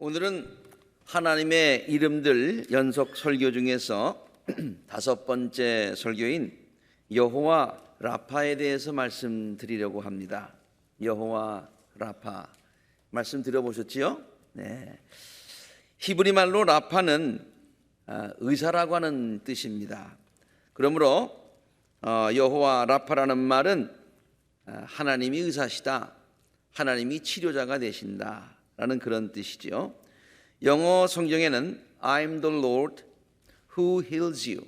오늘은 하나님의 이름들 연속 설교 중에서 다섯 번째 설교인 여호와 라파에 대해서 말씀드리려고 합니다. 여호와 라파 말씀 들어보셨지요? 네. 히브리 말로 라파는 의사라고 하는 뜻입니다. 그러므로 여호와 라파라는 말은 하나님이 의사시다, 하나님이 치료자가 되신다 라는 그런 뜻이지요. 영어 성경에는 I'm the Lord who heals you,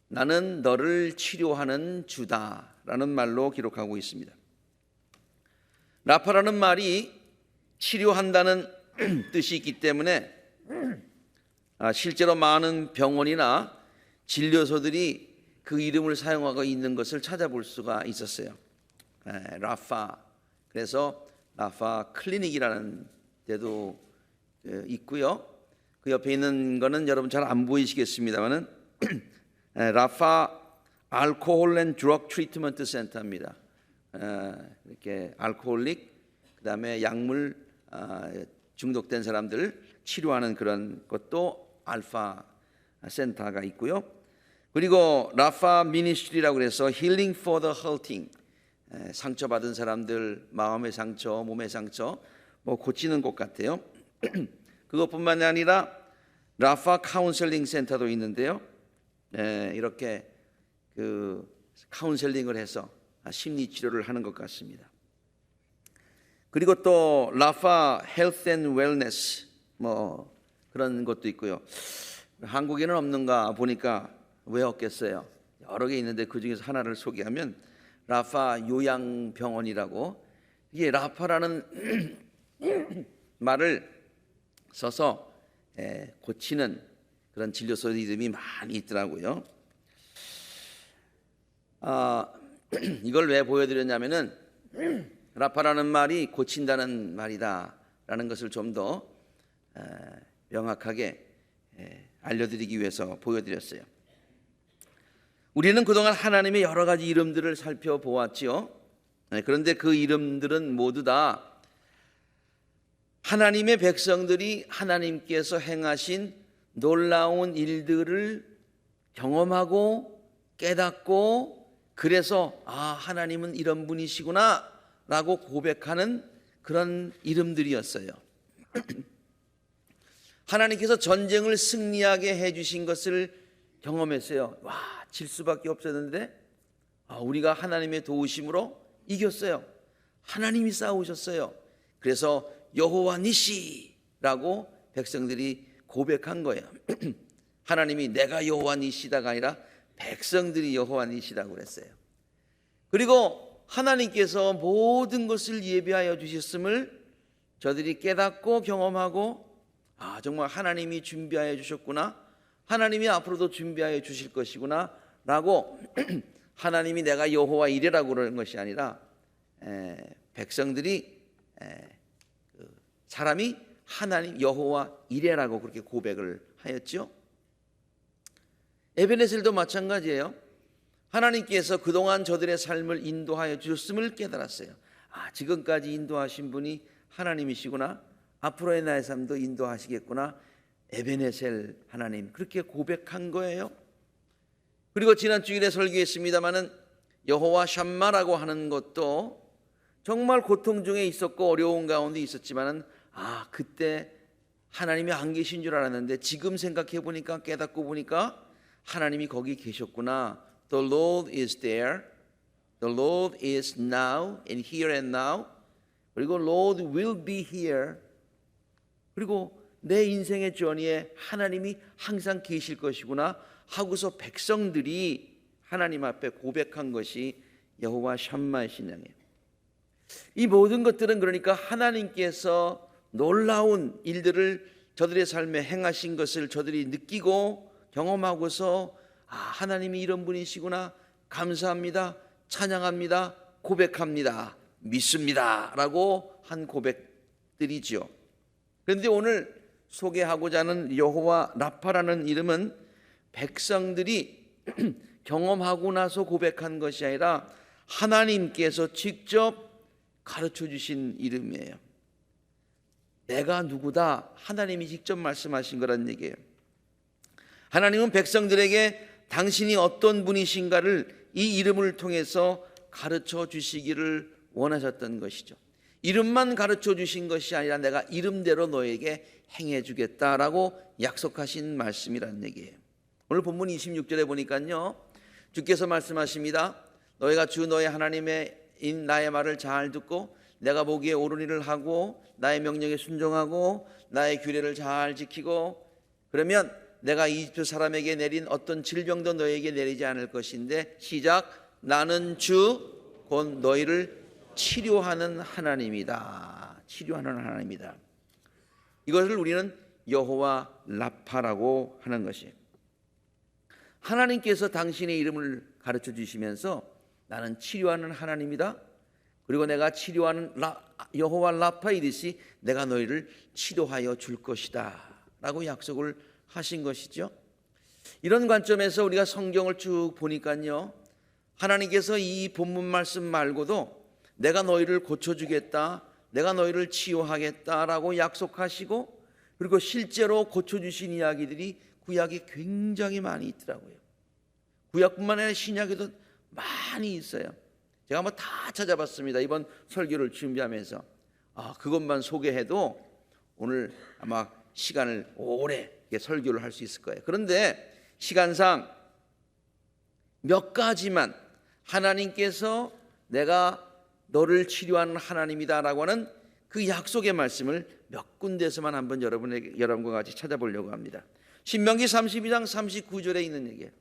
나는 너를 치료하는 주다 라는 말로 기록하고 있습니다. 라파라는 말이 치료한다는 뜻이 있기 때문에 실제로 많은 병원이나 진료소들이 그 이름을 사용하고 있는 것을 찾아볼 수가 있었어요. 라파, 그래서 라파 클리닉이라는 데도 있고요. 그 옆에 있는 거는 여러분 잘 안 보이시겠습니다만은 라파 알코올 앤 드럭 트리트먼트 센터입니다. 이렇게 알코올릭, 그다음에 약물 중독된 사람들 치료하는 그런 것도 알파 센터가 있고요. 그리고 라파 미니스트리라고 그래서 힐링 포 더 헐팅, 상처받은 사람들 마음의 상처, 몸의 상처 고치는 곳 같아요. 그것뿐만이 아니라 라파 카운셀링 센터도 있는데요. 이렇게 그 카운셀링을 해서 심리 치료를 하는 것 같습니다. 그리고 또 라파 헬스 앤 웰네스 그런 것도 있고요. 한국에는 없는가 보니까 왜 없겠어요? 여러 개 있는데 그 중에서 하나를 소개하면 라파 요양병원이라고, 이게 라파라는 말을 써서 고치는 그런 진료소 이름이 많이 있더라고요. 이걸 왜 보여드렸냐면은 라파라는 말이 고친다는 말이다라는 것을 좀 더 명확하게 알려드리기 위해서 보여드렸어요. 우리는 그동안 하나님의 여러 가지 이름들을 살펴보았지요. 그런데 그 이름들은 모두 다 하나님의 백성들이 하나님께서 행하신 놀라운 일들을 경험하고 깨닫고, 그래서 하나님은 이런 분이시구나 라고 고백하는 그런 이름들이었어요. 하나님께서 전쟁을 승리하게 해주신 것을 경험했어요. 질 수밖에 없었는데 우리가 하나님의 도우심으로 이겼어요. 하나님이 싸우셨어요. 그래서 여호와 니시라고 백성들이 고백한 거예요. 하나님이 내가 여호와 니시다가 아니라 백성들이 여호와 니시라고 그랬어요. 그리고 하나님께서 모든 것을 예비하여 주셨음을 저들이 깨닫고 경험하고, 정말 하나님이 준비하여 주셨구나, 하나님이 앞으로도 준비하여 주실 것이구나 라고 하나님이 내가 여호와 이레라고 그러는 것이 아니라 백성들이 사람이 하나님 여호와 이레라고 그렇게 고백을 하였죠. 에베네셀도 마찬가지예요. 하나님께서 그동안 저들의 삶을 인도하여 주셨음을 깨달았어요. 지금까지 인도하신 분이 하나님이시구나, 앞으로의 나의 삶도 인도하시겠구나, 에베네셀 하나님, 그렇게 고백한 거예요. 그리고 지난 주일에 설교했습니다마는 여호와 샴마라고 하는 것도 정말 고통 중에 있었고 어려운 가운데 있었지만은 그때 하나님이 안 계신 줄 알았는데 지금 생각해 보니까, 깨닫고 보니까 하나님이 거기 계셨구나. The Lord is there, the Lord is now and here and now, 그리고 Lord will be here, 그리고 내 인생의 journey에 하나님이 항상 계실 것이구나 하고서 백성들이 하나님 앞에 고백한 것이 여호와 샴마의 신앙이에요. 이 모든 것들은 그러니까 하나님께서 놀라운 일들을 저들의 삶에 행하신 것을 저들이 느끼고 경험하고서 하나님이 이런 분이시구나, 감사합니다, 찬양합니다, 고백합니다, 믿습니다 라고 한 고백들이지요. 그런데 오늘 소개하고자 하는 여호와 라파라는 이름은 백성들이 경험하고 나서 고백한 것이 아니라 하나님께서 직접 가르쳐 주신 이름이에요. 내가 누구다? 하나님이 직접 말씀하신 거란 얘기예요. 하나님은 백성들에게 당신이 어떤 분이신가를 이 이름을 통해서 가르쳐 주시기를 원하셨던 것이죠. 이름만 가르쳐 주신 것이 아니라 내가 이름대로 너에게 행해 주겠다라고 약속하신 말씀이란 얘기예요. 오늘 본문 26절에 보니까요, 주께서 말씀하십니다. 너희가 주 너희 하나님의 나의 말을 잘 듣고 내가 보기에 옳은 일을 하고 나의 명령에 순종하고 나의 규례를 잘 지키고 그러면 내가 이집트 사람에게 내린 어떤 질병도 너에게 내리지 않을 것인데, 시작. 나는 주 곧 너희를 치료하는 하나님이다. 치료하는 하나님이다. 이것을 우리는 여호와 라파라고 하는 것이에요. 하나님께서 당신의 이름을 가르쳐 주시면서 나는 치료하는 하나님이다. 그리고 내가 치료하는 여호와 라파이듯이 내가 너희를 치료하여 줄 것이다 라고 약속을 하신 것이죠. 이런 관점에서 우리가 성경을 쭉 보니까요, 하나님께서 이 본문 말씀 말고도 내가 너희를 고쳐주겠다, 내가 너희를 치유하겠다라고 약속하시고, 그리고 실제로 고쳐주신 이야기들이 구약에 굉장히 많이 있더라고요. 구약뿐만 아니라 신약에도 많이 있어요. 제가 한번 다 찾아봤습니다. 이번 설교를 준비하면서. 그것만 소개해도 오늘 아마 시간을 오래 설교를 할 수 있을 거예요. 그런데 시간상 몇 가지만 하나님께서 내가 너를 치료하는 하나님이다라고 하는 그 약속의 말씀을 몇 군데서만 한번 여러분과 같이 찾아보려고 합니다. 신명기 32장 39절에 있는 얘기예요.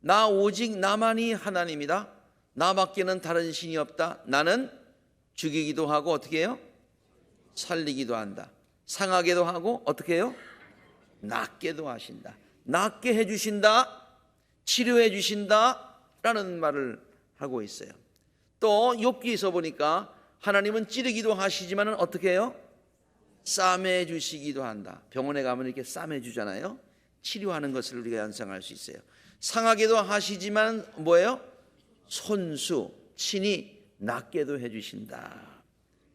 나 오직 나만이 하나님이다. 나밖에는 다른 신이 없다. 나는 죽이기도 하고 어떻게 해요? 살리기도 한다. 상하게도 하고 어떻게 해요? 낫게도 하신다. 낫게 해주신다. 치료해 주신다 라는 말을 하고 있어요. 또 욥기에서 보니까 하나님은 찌르기도 하시지만 어떻게 해요? 싸매 주시기도 한다. 병원에 가면 이렇게 싸매 주잖아요. 치료하는 것을 우리가 연상할 수 있어요. 상하게도 하시지만 뭐예요? 손수, 친히 낫게도 해주신다.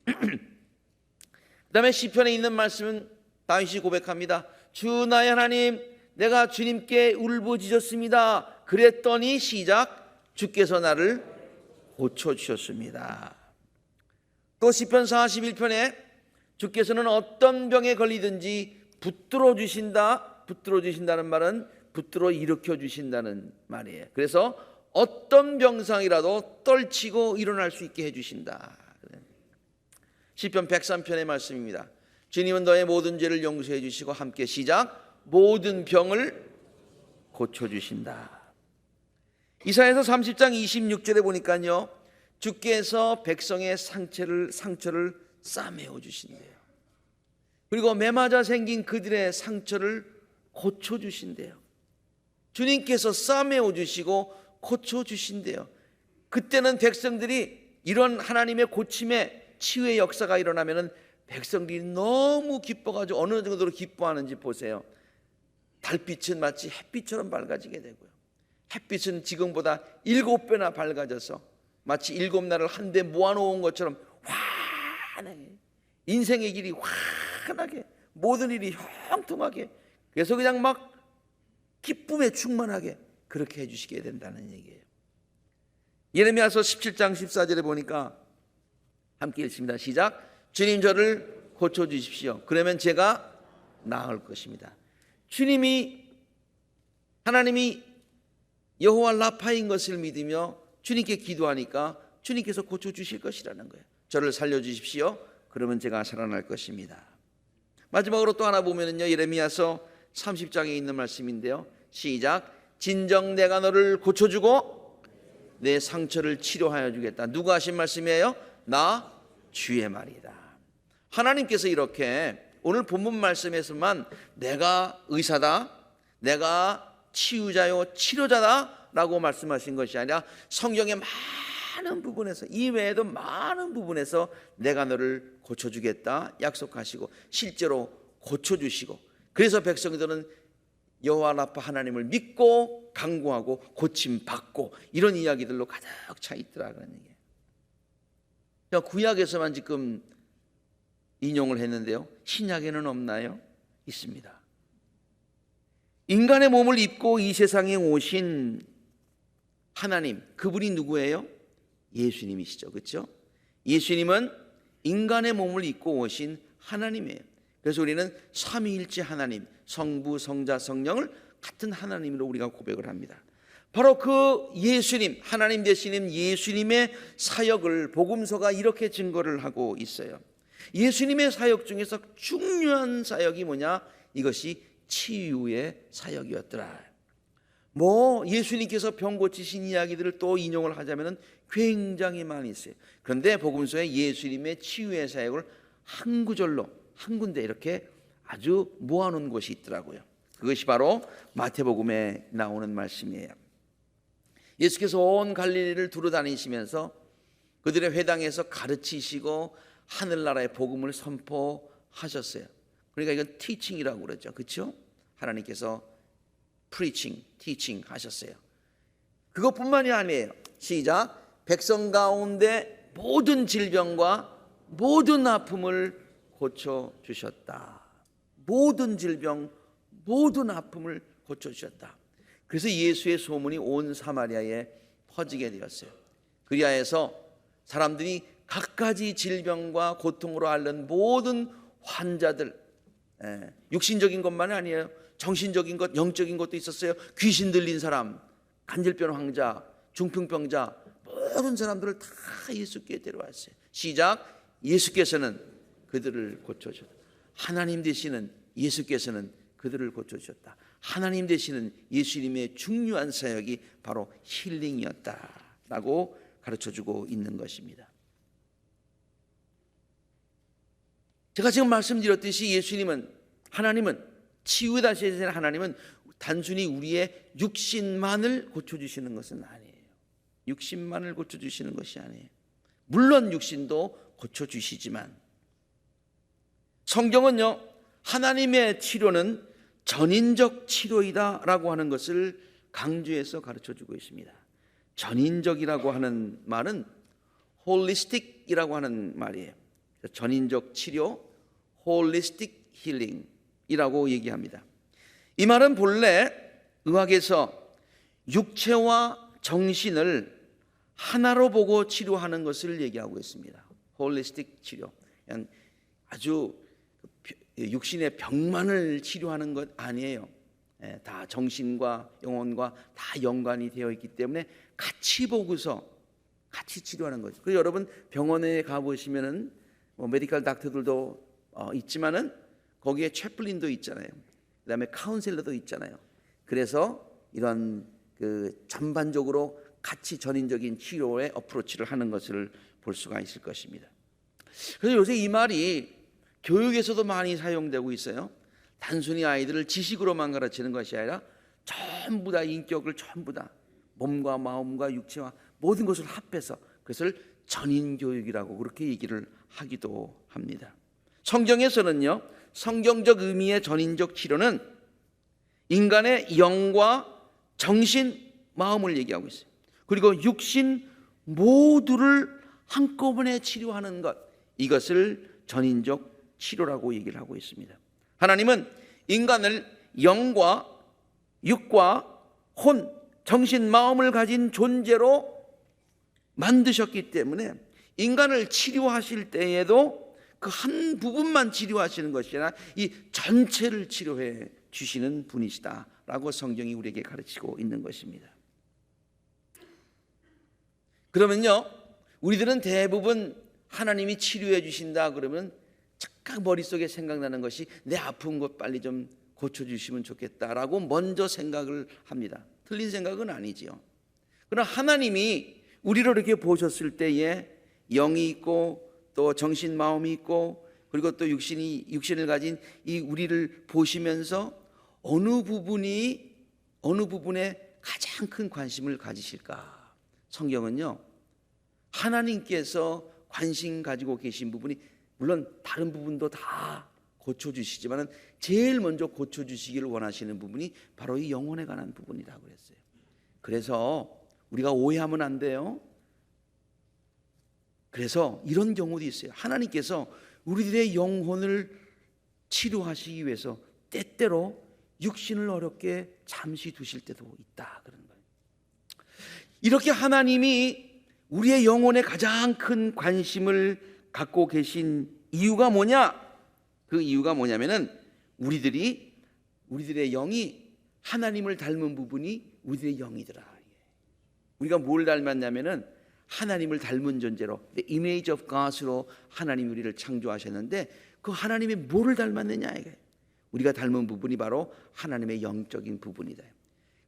그 다음에 시편에 있는 말씀은 다윗이 고백합니다. 주 나의 하나님, 내가 주님께 울부짖었습니다. 그랬더니 시작, 주께서 나를 고쳐주셨습니다. 또 시편 41편에 주께서는 어떤 병에 걸리든지 붙들어 주신다. 붙들어 주신다는 말은 붙들어 일으켜 주신다는 말이에요. 그래서 어떤 병상이라도 떨치고 일어날 수 있게 해주신다. 시편 103편의 말씀입니다. 주님은 너의 모든 죄를 용서해 주시고 함께 시작, 모든 병을 고쳐주신다. 이사야서 30장 26절에 보니까요, 주께서 백성의 상처를 싸매어 주신대요. 그리고 매맞아 생긴 그들의 상처를 고쳐주신대요. 주님께서 싸매어 주시고 고쳐주신대요. 그때는 백성들이 이런 하나님의 고침의 치유의 역사가 일어나면 백성들이 너무 기뻐가지고 어느 정도로 기뻐하는지 보세요. 달빛은 마치 햇빛처럼 밝아지게 되고요. 햇빛은 지금보다 7배나 밝아져서 마치 7날을 한데 모아놓은 것처럼 환하게, 인생의 길이 환하게, 모든 일이 형통하게, 그래서 그냥 막 기쁨에 충만하게 그렇게 해주시게 된다는 얘기예요. 예레미야서 17장 14절에 보니까 함께 읽습니다. 시작. 주님 저를 고쳐주십시오. 그러면 제가 나을 것입니다. 하나님이 여호와 라파인 것을 믿으며 주님께 기도하니까 주님께서 고쳐주실 것이라는 거예요. 저를 살려주십시오. 그러면 제가 살아날 것입니다. 마지막으로 또 하나 보면은요, 예레미야서 30장에 있는 말씀인데요. 시작. 진정 내가 너를 고쳐주고 내 상처를 치료하여 주겠다. 누가 하신 말씀이에요? 나 주의 말이다. 하나님께서 이렇게 오늘 본문 말씀에서만 내가 의사다, 내가 치유자요 치료자다 라고 말씀하신 것이 아니라 성경의 많은 부분에서, 이외에도 많은 부분에서 내가 너를 고쳐주겠다 약속하시고 실제로 고쳐주시고, 그래서 백성들은 여호와 라파 하나님을 믿고 간구하고 고침받고 이런 이야기들로 가득 차 있더라 그런 얘기예요. 구약에서만 지금 인용을 했는데요. 신약에는 없나요? 있습니다. 인간의 몸을 입고 이 세상에 오신 하나님, 그분이 누구예요? 예수님이시죠. 그렇죠? 예수님은 인간의 몸을 입고 오신 하나님이에요. 그래서 우리는 삼위일체 하나님, 성부, 성자, 성령을 같은 하나님으로 우리가 고백을 합니다. 바로 그 예수님, 하나님 되시는 예수님의 사역을 복음서가 이렇게 증거를 하고 있어요. 예수님의 사역 중에서 중요한 사역이 뭐냐? 이것이 치유의 사역이었더라. 예수님께서 병 고치신 이야기들을 또 인용을 하자면 굉장히 많이 있어요. 그런데 복음서에 예수님의 치유의 사역을 한 구절로, 한 군데 이렇게 아주 모아놓은 곳이 있더라고요. 그것이 바로 마태복음에 나오는 말씀이에요. 예수께서 온 갈릴리를 두루다니시면서 그들의 회당에서 가르치시고 하늘나라의 복음을 선포하셨어요. 그러니까 이건 티칭이라고 그러죠. 그렇죠? 하나님께서 preaching, teaching 하셨어요. 그것뿐만이 아니에요. 시작. 백성 가운데 모든 질병과 모든 아픔을 고쳐주셨다. 모든 질병, 모든 아픔을 고쳐주셨다. 그래서 예수의 소문이 온 사마리아에 퍼지게 되었어요. 그리하여서 사람들이 갖가지 질병과 고통으로 앓는 모든 환자들, 육신적인 것만 아니에요. 정신적인 것, 영적인 것도 있었어요. 귀신 들린 사람, 간질병 환자, 중풍병자, 모든 사람들을 다 예수께 데려왔어요. 시작. 예수께서는 그들을 고쳐주셨다. 하나님 되시는 예수께서는 그들을 고쳐주셨다. 하나님 되시는 예수님의 중요한 사역이 바로 힐링이었다라고 가르쳐주고 있는 것입니다. 제가 지금 말씀드렸듯이 예수님은, 하나님은, 치유다시는 하나님은 단순히 우리의 육신만을 고쳐주시는 것은 아니에요. 육신만을 고쳐주시는 것이 아니에요. 물론 육신도 고쳐주시지만 성경은요, 하나님의 치료는 전인적 치료이다 라고 하는 것을 강조해서 가르쳐주고 있습니다. 전인적이라고 하는 말은 holistic이라고 하는 말이에요. 전인적 치료, holistic healing이라고 얘기합니다. 이 말은 본래 의학에서 육체와 정신을 하나로 보고 치료하는 것을 얘기하고 있습니다. holistic 치료, 아주 육신의 병만을 치료하는 것 아니에요. 다 정신과 영혼과 다 연관이 되어 있기 때문에 같이 보고서 같이 치료하는 거죠. 그래서 여러분 병원에 가보시면은 메디컬 닥터들도 있지만은 거기에 채플린도 있잖아요. 그다음에 카운셀러도 있잖아요. 그래서 이런 전반적으로 같이 전인적인 치료에 어프로치를 하는 것을 볼 수가 있을 것입니다. 그래서 요새 이 말이 교육에서도 많이 사용되고 있어요. 단순히 아이들을 지식으로만 가르치는 것이 아니라 전부 다 인격을 전부 다 몸과 마음과 육체와 모든 것을 합해서 그것을 전인교육이라고 그렇게 얘기를 하기도 합니다. 성경에서는요, 성경적 의미의 전인적 치료는 인간의 영과 정신, 마음을 얘기하고 있어요. 그리고 육신 모두를 한꺼번에 치료하는 것, 이것을 전인적 치료라고 얘기를 하고 있습니다. 하나님은 인간을 영과 육과 혼, 정신, 마음을 가진 존재로 만드셨기 때문에 인간을 치료하실 때에도 그 한 부분만 치료하시는 것이 아니라 이 전체를 치료해 주시는 분이시다라고 성경이 우리에게 가르치고 있는 것입니다. 그러면요, 우리들은 대부분 하나님이 치료해 주신다 그러면 착각 머릿속에 생각나는 것이 내 아픈 것 빨리 좀 고쳐주시면 좋겠다라고 먼저 생각을 합니다. 틀린 생각은 아니지요. 그러나 하나님이 우리를 이렇게 보셨을 때에 영이 있고 또 정신 마음이 있고 그리고 또 육신을 가진 이 우리를 보시면서 어느 부분에 가장 큰 관심을 가지실까? 성경은요, 하나님께서 관심 가지고 계신 부분이 물론 다른 부분도 다 고쳐주시지만 제일 먼저 고쳐주시기를 원하시는 부분이 바로 이 영혼에 관한 부분이라고 그랬어요. 그래서 우리가 오해하면 안 돼요. 그래서 이런 경우도 있어요. 하나님께서 우리들의 영혼을 치료하시기 위해서 때때로 육신을 어렵게 잠시 두실 때도 있다 그런 거예요. 이렇게 하나님이 우리의 영혼에 가장 큰 관심을 갖고 계신 이유가 뭐냐? 그 이유가 뭐냐면은 우리들의 영이 하나님을 닮은 부분이 우리들의 영이더라. 우리가 뭘 닮았냐면은 하나님을 닮은 존재로, the image of God으로 하나님이 우리를 창조하셨는데 그 하나님이 뭐를 닮았느냐 이게. 우리가 닮은 부분이 바로 하나님의 영적인 부분이다.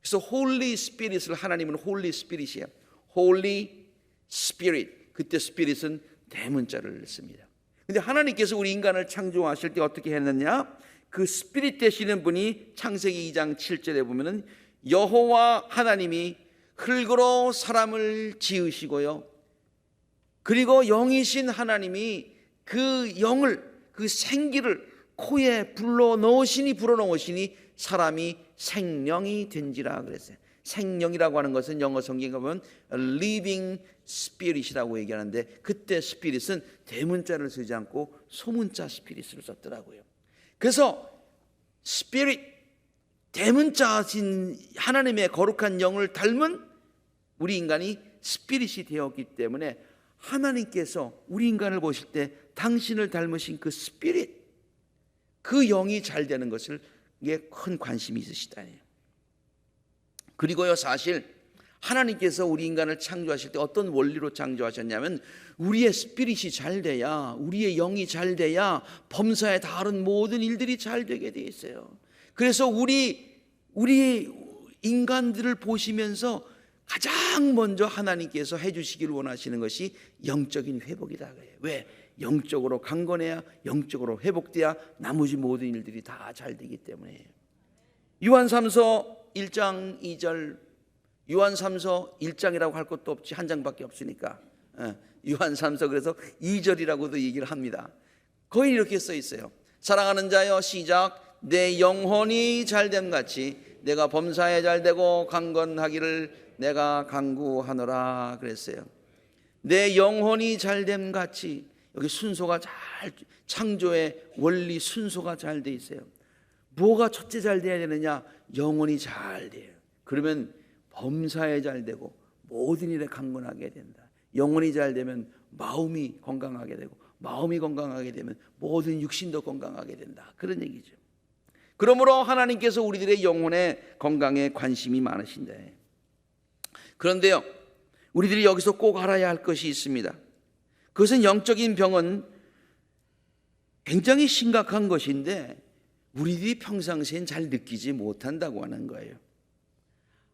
그래서 Holy Spirit을 하나님은 Holy Spirit이에요. Holy Spirit. 그때 Spirit은 대문자를 씁니다. 근데 하나님께서 우리 인간을 창조하실 때 어떻게 했느냐? 그 스피릿 되시는 분이 창세기 2장 7절에 보면은 여호와 하나님이 흙으로 사람을 지으시고요. 그리고 영이신 하나님이 그 영을, 그 생기를 코에 불어넣으시니 사람이 생명이 된지라 그랬어요. 생명이라고 하는 것은 영어 성경에 보면 living spirit이라고 얘기하는데 그때 spirit은 대문자를 쓰지 않고 소문자 spirit을 썼더라고요. 그래서 spirit, 대문자신 하나님의 거룩한 영을 닮은 우리 인간이 spirit이 되었기 때문에 하나님께서 우리 인간을 보실 때 당신을 닮으신 그 spirit, 그 영이 잘 되는 것을 이게 큰 관심이 있으시다니요. 그리고요, 사실 하나님께서 우리 인간을 창조하실 때 어떤 원리로 창조하셨냐면 우리의 스피릿이 잘 돼야, 우리의 영이 잘 돼야 범사에 다른 모든 일들이 잘 되게 돼 있어요. 그래서 우리 인간들을 보시면서 가장 먼저 하나님께서 해주시길 원하시는 것이 영적인 회복이다. 왜? 영적으로 강건해야, 영적으로 회복돼야 나머지 모든 일들이 다 잘 되기 때문에. 요한삼서 1장 2절, 요한삼서 1장이라고 할 것도 없지, 한 장밖에 없으니까 요한삼서 그래서 2절이라고도 얘기를 합니다. 거의 이렇게 써 있어요. 사랑하는 자여, 시작. 내 영혼이 잘됨 같이 내가 범사에 잘되고 강건하기를 내가 간구하노라 그랬어요. 내 영혼이 잘됨 같이, 여기 순서가 잘, 창조의 원리 순서가 잘 돼 있어요. 뭐가 첫째 잘 돼야 되느냐? 영혼이 잘 돼요. 그러면 범사에 잘 되고 모든 일에 강건하게 된다. 영혼이 잘 되면 마음이 건강하게 되고, 마음이 건강하게 되면 모든 육신도 건강하게 된다. 그런 얘기죠. 그러므로 하나님께서 우리들의 영혼의 건강에 관심이 많으신다. 그런데요, 우리들이 여기서 꼭 알아야 할 것이 있습니다. 그것은 영적인 병은 굉장히 심각한 것인데 우리들이 평상시엔 잘 느끼지 못한다고 하는 거예요.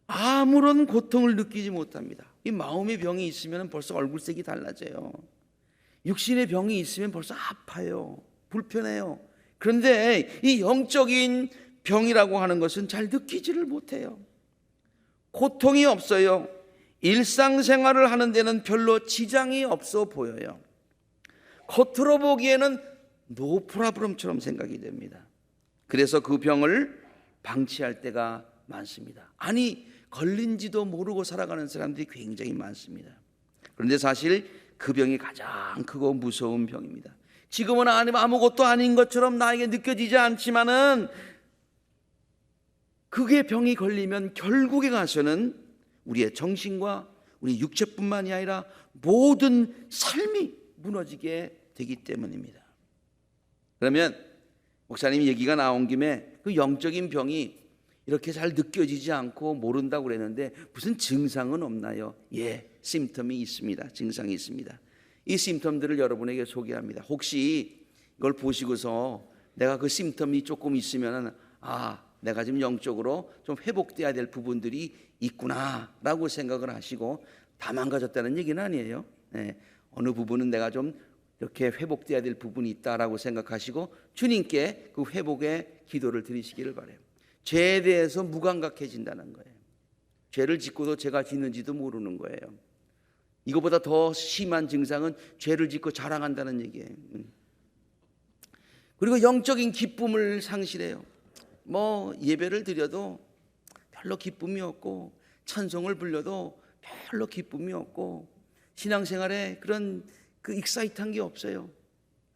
아무런 고통을 느끼지 못합니다. 이 마음의 병이 있으면 벌써 얼굴색이 달라져요. 육신의 병이 있으면 벌써 아파요. 불편해요. 그런데 이 영적인 병이라고 하는 것은 잘 느끼지를 못해요. 고통이 없어요. 일상생활을 하는 데는 별로 지장이 없어 보여요. 겉으로 보기에는 노 프라브럼처럼 생각이 됩니다. 그래서 그 병을 방치할 때가 많습니다. 아니, 걸린지도 모르고 살아가는 사람들이 굉장히 많습니다. 그런데 사실 그 병이 가장 크고 무서운 병입니다. 지금은 아무것도 아닌 것처럼 나에게 느껴지지 않지만은 그게 병이 걸리면 결국에 가서는 우리의 정신과 우리 육체뿐만이 아니라 모든 삶이 무너지게 되기 때문입니다. 그러면 목사님 얘기가 나온 김에 그 영적인 병이 이렇게 잘 느껴지지 않고 모른다고 그랬는데 무슨 증상은 없나요? 예, 심텀이 있습니다. 증상이 있습니다. 이 심텀들을 여러분에게 소개합니다. 혹시 이걸 보시고서 내가 그 심텀이 조금 있으면 내가 지금 영적으로 좀 회복돼야 될 부분들이 있구나라고 생각을 하시고 다 망가졌다는 얘기는 아니에요. 네, 어느 부분은 내가 좀 이렇게 회복돼야 될 부분이 있다라고 생각하시고 주님께 그 회복의 기도를 드리시기를 바라요. 죄에 대해서 무감각해진다는 거예요. 죄를 짓고도 죄가 짓는지도 모르는 거예요. 이거보다 더 심한 증상은 죄를 짓고 자랑한다는 얘기예요. 그리고 영적인 기쁨을 상실해요. 예배를 드려도 별로 기쁨이 없고, 찬송을 불려도 별로 기쁨이 없고, 신앙생활에 그런 익사이트한 게 없어요.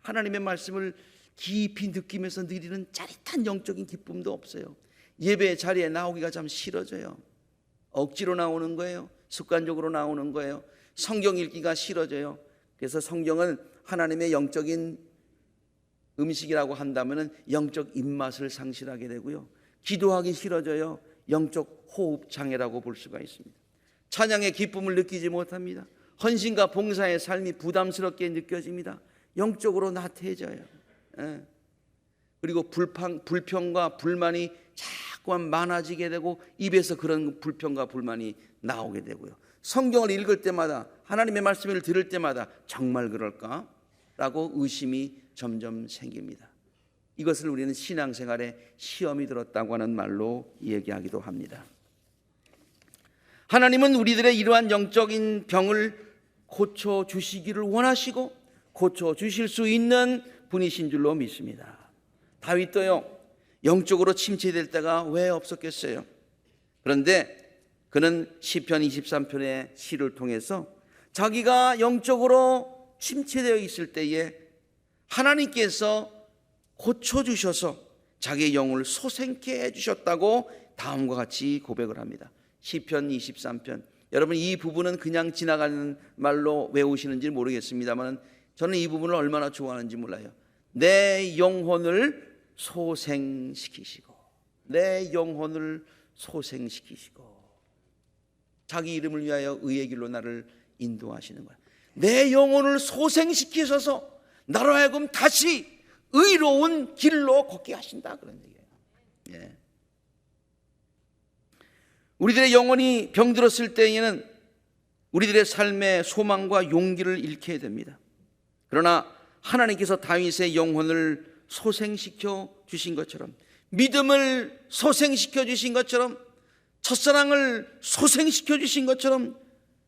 하나님의 말씀을 깊이 느끼면서 누리는 짜릿한 영적인 기쁨도 없어요. 예배 자리에 나오기가 참 싫어져요. 억지로 나오는 거예요. 습관적으로 나오는 거예요. 성경 읽기가 싫어져요. 그래서 성경은 하나님의 영적인 음식이라고 한다면 영적 입맛을 상실하게 되고요. 기도하기 싫어져요. 영적 호흡 장애라고 볼 수가 있습니다. 찬양의 기쁨을 느끼지 못합니다. 헌신과 봉사의 삶이 부담스럽게 느껴집니다. 영적으로 나태해져요. 그리고 불평과 불만이 자꾸만 많아지게 되고 입에서 그런 불평과 불만이 나오게 되고요. 성경을 읽을 때마다 하나님의 말씀을 들을 때마다 정말 그럴까? 라고 의심이 점점 생깁니다. 이것을 우리는 신앙생활에 시험이 들었다고 하는 말로 얘기하기도 합니다. 하나님은 우리들의 이러한 영적인 병을 고쳐주시기를 원하시고 고쳐주실 수 있는 분이신 줄로 믿습니다. 다윗도요, 영적으로 침체될 때가 왜 없었겠어요? 그런데 그는 시편 23편의 시를 통해서 자기가 영적으로 침체되어 있을 때에 하나님께서 고쳐주셔서 자기의 영을 솟행케 해주셨다고 다음과 같이 고백을 합니다. 시편 23편, 여러분 이 부분은 그냥 지나가는 말로 외우시는지 모르겠습니다만 저는 이 부분을 얼마나 좋아하는지 몰라요. 내 영혼을 소생시키시고, 내 영혼을 소생시키시고, 자기 이름을 위하여 의의 길로 나를 인도하시는 거야. 내 영혼을 소생시키셔서 나로 하여금 다시 의로운 길로 걷게 하신다, 그런 얘기예요. 예. 우리들의 영혼이 병들었을 때에는 우리들의 삶의 소망과 용기를 잃게 됩니다. 그러나 하나님께서 다윗의 영혼을 소생시켜 주신 것처럼, 믿음을 소생시켜 주신 것처럼, 첫사랑을 소생시켜 주신 것처럼,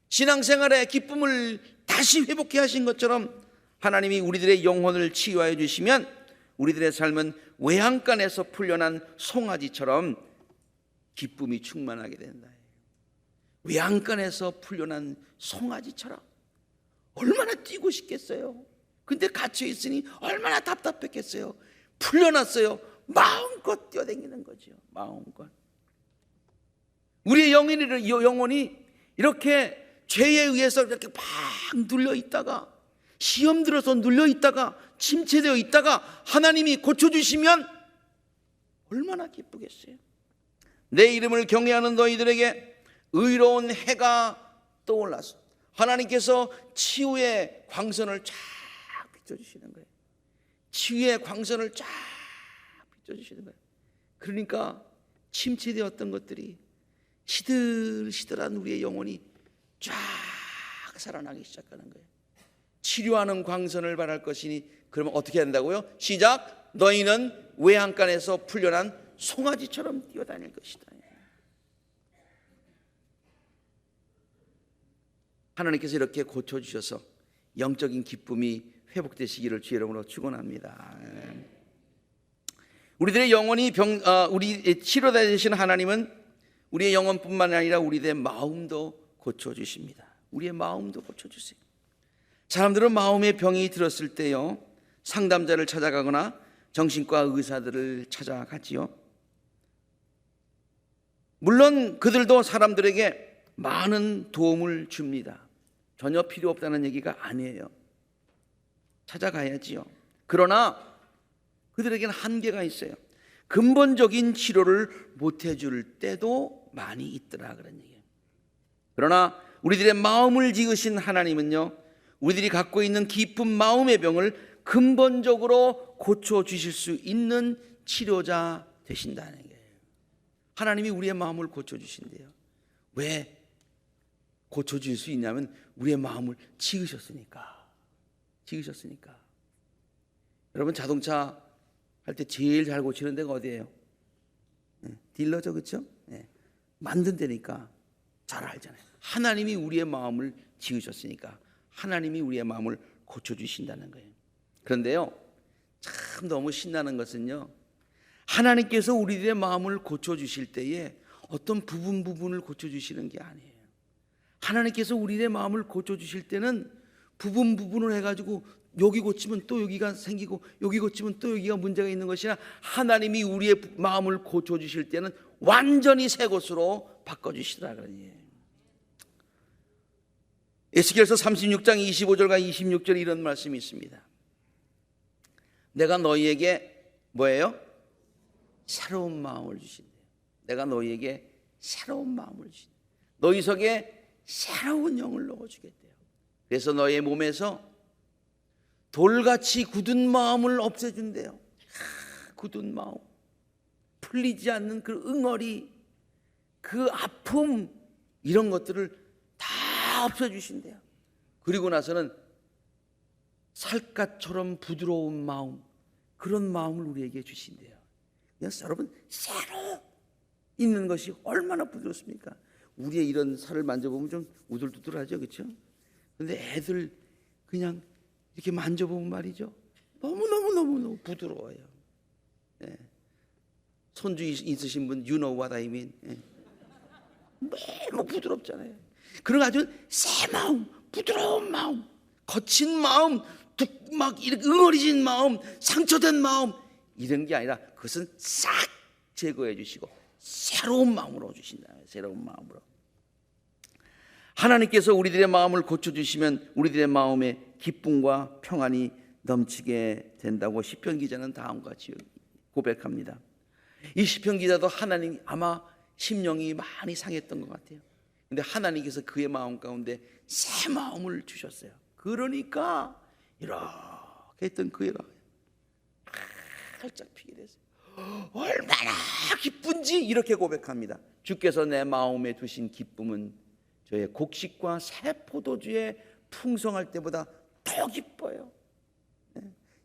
신앙생활의 기쁨을 다시 회복해 하신 것처럼 하나님이 우리들의 영혼을 치유하여 주시면 우리들의 삶은 외양간에서 풀려난 송아지처럼 기쁨이 충만하게 된다. 외양간에서 풀려난 송아지처럼. 얼마나 뛰고 싶겠어요. 근데 갇혀 있으니 얼마나 답답했겠어요. 풀려났어요. 마음껏 뛰어다니는 거죠. 마음껏. 우리의 영혼이 이렇게 죄에 의해서 이렇게 막 눌려 있다가, 시험 들어서 눌려 있다가, 침체되어 있다가 하나님이 고쳐주시면 얼마나 기쁘겠어요. 내 이름을 경외하는 너희들에게 의로운 해가 떠올라서 하나님께서 치유의 광선을 쫙 비춰주시는 거예요. 치유의 광선을 쫙 비춰주시는 거예요. 그러니까 침체되었던 것들이 시들시들한 우리의 영혼이 쫙 살아나기 시작하는 거예요. 치료하는 광선을 바랄 것이니, 그러면 어떻게 한다고요? 시작. 너희는 외양간에서 풀려난 송아지처럼 뛰어다닐 것이다. 하나님께서 이렇게 고쳐주셔서 영적인 기쁨이 회복되시기를 주의 이름으로 축원합니다. 우리들의 영혼이 우리 치료되신 하나님은 우리의 영혼뿐만 아니라 우리의 마음도 고쳐주십니다. 우리의 마음도 고쳐주세요. 사람들은 마음의 병이 들었을 때요, 상담자를 찾아가거나 정신과 의사들을 찾아가지요. 물론 그들도 사람들에게 많은 도움을 줍니다. 전혀 필요 없다는 얘기가 아니에요. 찾아가야지요. 그러나 그들에게는 한계가 있어요. 근본적인 치료를 못 해줄 때도 많이 있더라, 그런 얘기예요. 그러나 우리들의 마음을 지으신 하나님은요, 우리들이 갖고 있는 깊은 마음의 병을 근본적으로 고쳐주실 수 있는 치료자 되신다는 거예요. 하나님이 우리의 마음을 고쳐주신대요. 왜 고쳐줄 수 있냐면 우리의 마음을 지으셨으니까. 여러분 자동차 할 때 제일 잘 고치는 데가 어디예요? 딜러죠, 그렇죠? 만든 데니까 잘 알잖아요. 하나님이 우리의 마음을 지으셨으니까 하나님이 우리의 마음을 고쳐주신다는 거예요. 그런데요, 참 너무 신나는 것은요, 하나님께서 우리들의 마음을 고쳐주실 때에 어떤 부분을 고쳐주시는 게 아니에요. 하나님께서 우리의 마음을 고쳐주실 때는 부분을 해가지고 여기 고치면 또 여기가 생기고 여기 고치면 또 여기가 문제가 있는 것이나 하나님이 우리의 마음을 고쳐주실 때는 완전히 새 것으로 바꿔주시더라 그러니. 에스겔서 36장 25절과 26절에 이런 말씀이 있습니다. 내가 너희에게 뭐예요? 새로운 마음을 주신대요. 내가 너희에게 새로운 마음을 주신대요. 너희 속에 새로운 영을 넣어주겠대요. 그래서 너희의 몸에서 돌같이 굳은 마음을 없애준대요. 굳은 마음, 풀리지 않는 그 응어리, 그 아픔, 이런 것들을 다 없애주신대요. 그리고 나서는 살갗처럼 부드러운 마음, 그런 마음을 우리에게 주신대요. 여러분, 새로 있는 것이 얼마나 부드럽습니까? 우리의 이런 살을 만져보면 좀 우둘두둘하죠, 그렇죠? 근데 애들 그냥 이렇게 만져보면 말이죠, 너무 부드러워요. 예. 손주 있으신 분, you know what I mean. 예. 너무 부드럽잖아요. 그런 아주 새 마음, 부드러운 마음, 거친 마음, 막 이렇게 응어리진 마음, 상처된 마음, 이런 게 아니라 그것은 싹 제거해 주시고 새로운 마음으로 주신다. 새로운 마음으로. 하나님께서 우리들의 마음을 고쳐주시면 우리들의 마음에 기쁨과 평안이 넘치게 된다고 시편 기자는 다음과 같이 고백합니다. 이 시편 기자도 하나님 아마 심령이 많이 상했던 것 같아요. 근데 하나님께서 그의 마음 가운데 새 마음을 주셨어요. 그러니까 이렇게 했던 그의 마음이 활짝 피게 됐어요. 얼마나 기쁜지 이렇게 고백합니다. 주께서 내 마음에 두신 기쁨은 저의 곡식과 새 포도주의 풍성할 때보다 더 기뻐요.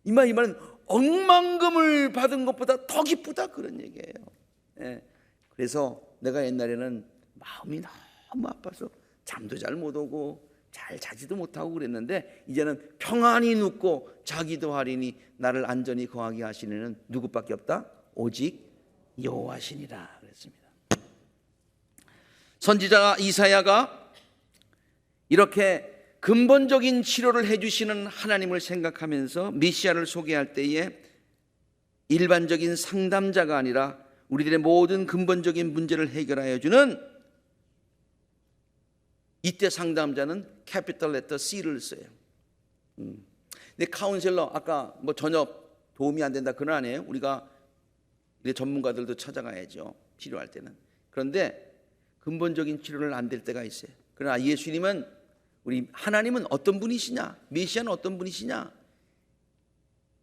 이 말은 억만금을 받은 것보다 더 기쁘다, 그런 얘기예요. 그래서 내가 옛날에는 마음이 너무 아파서 잠도 잘 못 오고 잘 자지도 못하고 그랬는데 이제는 평안히 눕고 자기도 하리니 나를 안전히 거하게 하시는 누구밖에 없다? 오직 여호와시니라 그랬습니다. 선지자 이사야가 이렇게 근본적인 치료를 해주시는 하나님을 생각하면서 메시아를 소개할 때에 일반적인 상담자가 아니라 우리들의 모든 근본적인 문제를 해결하여 주는, 이때 상담자는 캐피털 레터 C를 써요. 근데 카운셀러, 아까 뭐 전혀 도움이 안 된다 그건 아니에요. 우리가 전문가들도 찾아가야죠, 치료할 때는. 그런데 근본적인 치료는 안 될 때가 있어요. 그러나 예수님은, 우리 하나님은 어떤 분이시냐, 메시아는 어떤 분이시냐,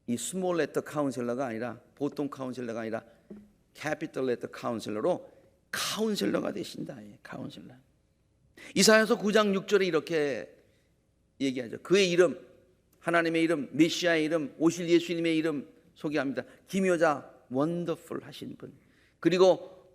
이 스몰 레터 카운셀러가 아니라, 보통 카운셀러가 아니라 캐피털 레터 카운셀러로 카운셀러가 되신다. 카운셀러. 이사야서 9장 6절에 이렇게 얘기하죠. 그의 이름, 하나님의 이름, 메시아의 이름, 오실 예수님의 이름 소개합니다. 기묘자, 원더풀 하신 분. 그리고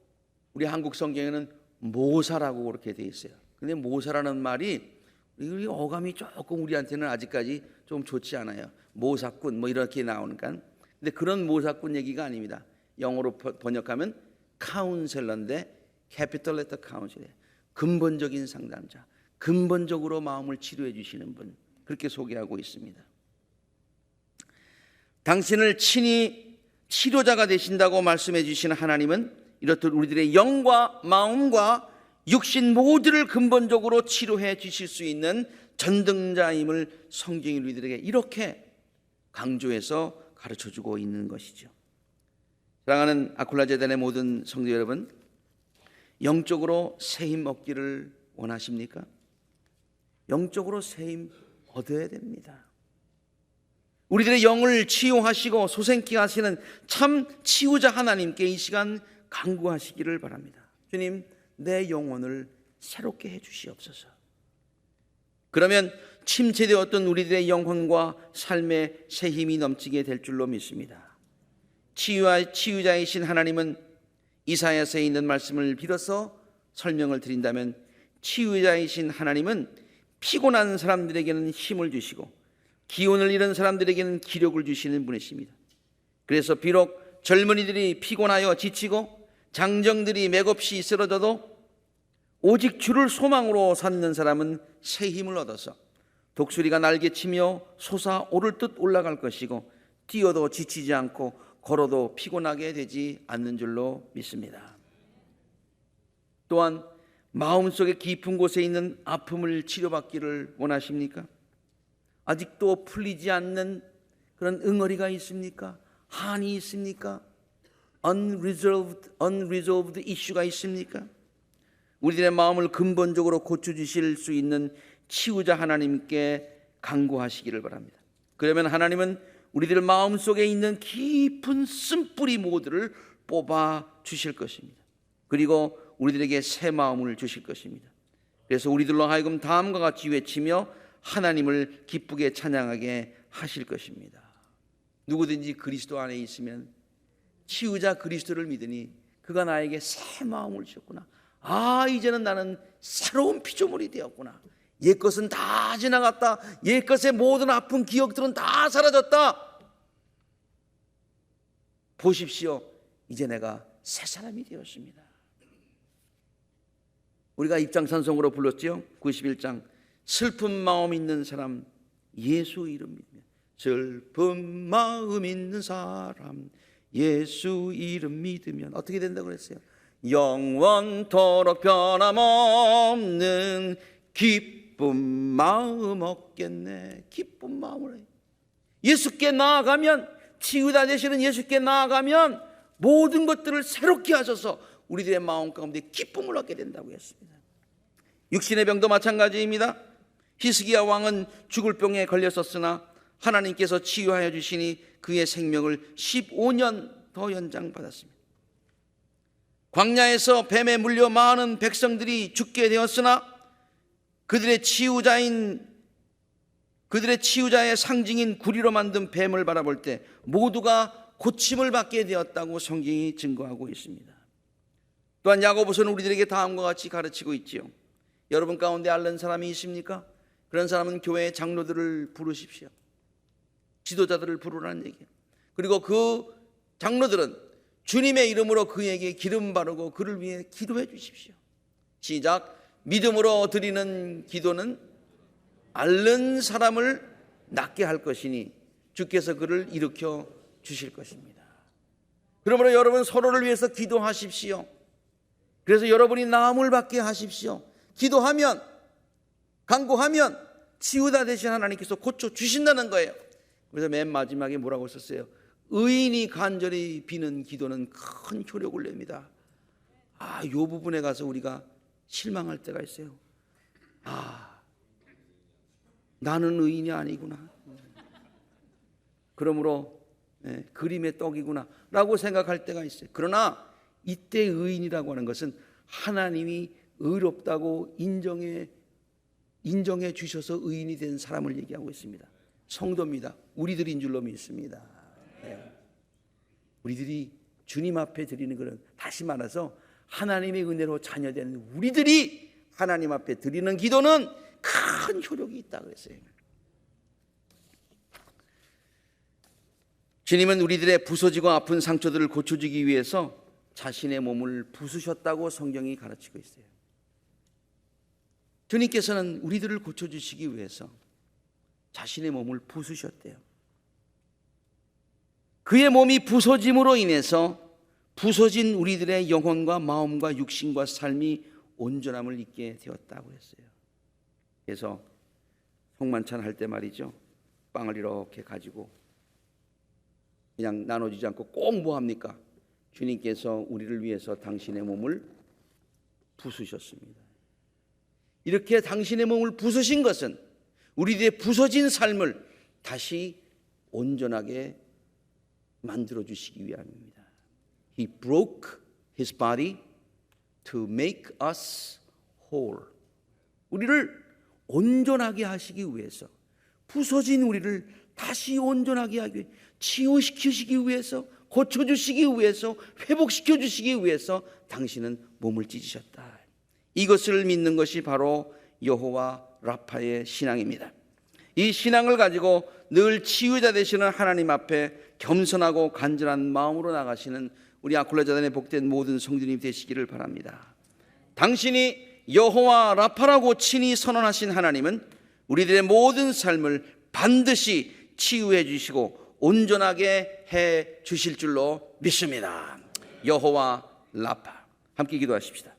우리 한국 성경에는 모사라고 그렇게 돼 있어요. 근데 모사라는 말이 우리 어감이 조금 우리한테는 아직까지 좀 좋지 않아요. 모사꾼 뭐 이렇게 나오니까. 근데 그런 모사꾼 얘기가 아닙니다. 영어로 번역하면 카운셀러인데 캐피털 레터 카운셀러, 근본적인 상담자, 근본적으로 마음을 치료해 주시는 분, 그렇게 소개하고 있습니다. 당신을 친히 치료자가 되신다고 말씀해 주시는 하나님은 이렇듯 우리들의 영과 마음과 육신 모두를 근본적으로 치료해 주실 수 있는 전능자임을 성경이 우리들에게 이렇게 강조해서 가르쳐주고 있는 것이죠. 사랑하는 아쿨라 재단의 모든 성도 여러분, 영적으로 새힘 얻기를 원하십니까? 영적으로 새힘 얻어야 됩니다. 우리들의 영을 치유하시고 소생케 하시는 참 치유자 하나님께 이 시간 간구하시기를 바랍니다. 주님, 내 영혼을 새롭게 해 주시옵소서. 그러면 침체되었던 우리들의 영혼과 삶의 새 힘이 넘치게 될 줄로 믿습니다. 치유자이신 하나님은 이사야서에 있는 말씀을 빌어서 설명을 드린다면, 치유자이신 하나님은 피곤한 사람들에게는 힘을 주시고 기운을 잃은 사람들에게는 기력을 주시는 분이십니다. 그래서 비록 젊은이들이 피곤하여 지치고 장정들이 맥없이 쓰러져도 오직 주를 소망으로 삼는 사람은 새 힘을 얻어서 독수리가 날개치며 솟아오를 듯 올라갈 것이고 뛰어도 지치지 않고 걸어도 피곤하게 되지 않는 줄로 믿습니다. 또한 마음속의 깊은 곳에 있는 아픔을 치료받기를 원하십니까? 아직도 풀리지 않는 그런 응어리가 있습니까? 한이 있습니까? unresolved issue가 있습니까? 우리들의 마음을 근본적으로 고쳐주실 수 있는 치유자 하나님께 간구하시기를 바랍니다. 그러면 하나님은 우리들 마음속에 있는 깊은 쓴뿌리 모두를 뽑아 주실 것입니다. 그리고 우리들에게 새 마음을 주실 것입니다. 그래서 우리들로 하여금 다음과 같이 외치며 하나님을 기쁘게 찬양하게 하실 것입니다. 누구든지 그리스도 안에 있으면 치유자 그리스도를 믿으니 그가 나에게 새 마음을 주셨구나. 이제는 나는 새로운 피조물이 되었구나. 옛것은 다 지나갔다. 옛것의 모든 아픈 기억들은 다 사라졌다. 보십시오. 이제 내가 새 사람이 되었습니다. 우리가 입장찬송으로 불렀지요. 91장 슬픈 마음 있는 사람 예수 이름 믿으면, 슬픈 마음 있는 사람 예수 이름 믿으면 어떻게 된다고 그랬어요? 영원토록 변함없는 기쁜 마음 얻겠네. 기쁜 마음을 해요. 예수께 나아가면, 치유다 되시는 예수께 나아가면 모든 것들을 새롭게 하셔서 우리들의 마음 가운데 기쁨을 얻게 된다고 했습니다. 육신의 병도 마찬가지입니다. 히스기야 왕은 죽을 병에 걸렸었으나 하나님께서 치유하여 주시니 그의 생명을 15년 더 연장받았습니다. 광야에서 뱀에 물려 많은 백성들이 죽게 되었으나 그들의 치유자의 상징인 구리로 만든 뱀을 바라볼 때 모두가 고침을 받게 되었다고 성경이 증거하고 있습니다. 또한 야고보서는 우리들에게 다음과 같이 가르치고 있지요. 여러분 가운데 앓는 사람이 있습니까? 그런 사람은 교회 장로들을 부르십시오. 지도자들을 부르라는 얘기예요. 그리고 그 장로들은 주님의 이름으로 그에게 기름 바르고 그를 위해 기도해 주십시오. 시작. 믿음으로 드리는 기도는 앓는 사람을 낫게 할 것이니 주께서 그를 일으켜 주실 것입니다. 그러므로 여러분 서로를 위해서 기도하십시오. 그래서 여러분이 나음을 받게 하십시오. 기도하면, 간구하면 치유다 되신 하나님께서 고쳐주신다는 거예요. 그래서 맨 마지막에 뭐라고 썼어요? 의인이 간절히 비는 기도는 큰 효력을 냅니다. 이 부분에 가서 우리가 실망할 때가 있어요. 나는 의인이 아니구나. 그러므로 그림의 떡이구나 라고 생각할 때가 있어요. 그러나 이때 의인이라고 하는 것은 하나님이 의롭다고 인정해 주셔서 의인이 된 사람을 얘기하고 있습니다. 성도입니다. 우리들인 줄로 믿습니다. 우리들이 주님 앞에 드리는 것은, 다시 말해서 하나님의 은혜로 자녀되는 우리들이 하나님 앞에 드리는 기도는 큰 효력이 있다고 했어요. 주님은 우리들의 부서지고 아픈 상처들을 고쳐주기 위해서 자신의 몸을 부수셨다고 성경이 가르치고 있어요. 주님께서는 우리들을 고쳐주시기 위해서 자신의 몸을 부수셨대요. 그의 몸이 부서짐으로 인해서 부서진 우리들의 영혼과 마음과 육신과 삶이 온전함을 잊게 되었다고 했어요. 그래서 성만찬 할 때 말이죠, 빵을 이렇게 가지고 그냥 나눠주지 않고 꼭 뭐 합니까? 주님께서 우리를 위해서 당신의 몸을 부수셨습니다. 이렇게 당신의 몸을 부수신 것은 우리들의 부서진 삶을 다시 온전하게 만들어주시기 위함입니다. He broke his body to make us whole. 우리를 온전하게 하시기 위해서, 부서진 우리를 다시 온전하게 하기 위해, 치유시키시기 위해서, 고쳐주시기 위해서, 회복시켜주시기 위해서 당신은 몸을 찢으셨다. 이것을 믿는 것이 바로 여호와 라파의 신앙입니다. 이 신앙을 가지고 늘 치유자 되시는 하나님 앞에 겸손하고 간절한 마음으로 나가시는 우리 아쿨라자단의 복된 모든 성도님 되시기를 바랍니다. 당신이 여호와 라파라고 친히 선언하신 하나님은 우리들의 모든 삶을 반드시 치유해 주시고 온전하게 해 주실 줄로 믿습니다. 여호와 라파. 함께 기도하십시다.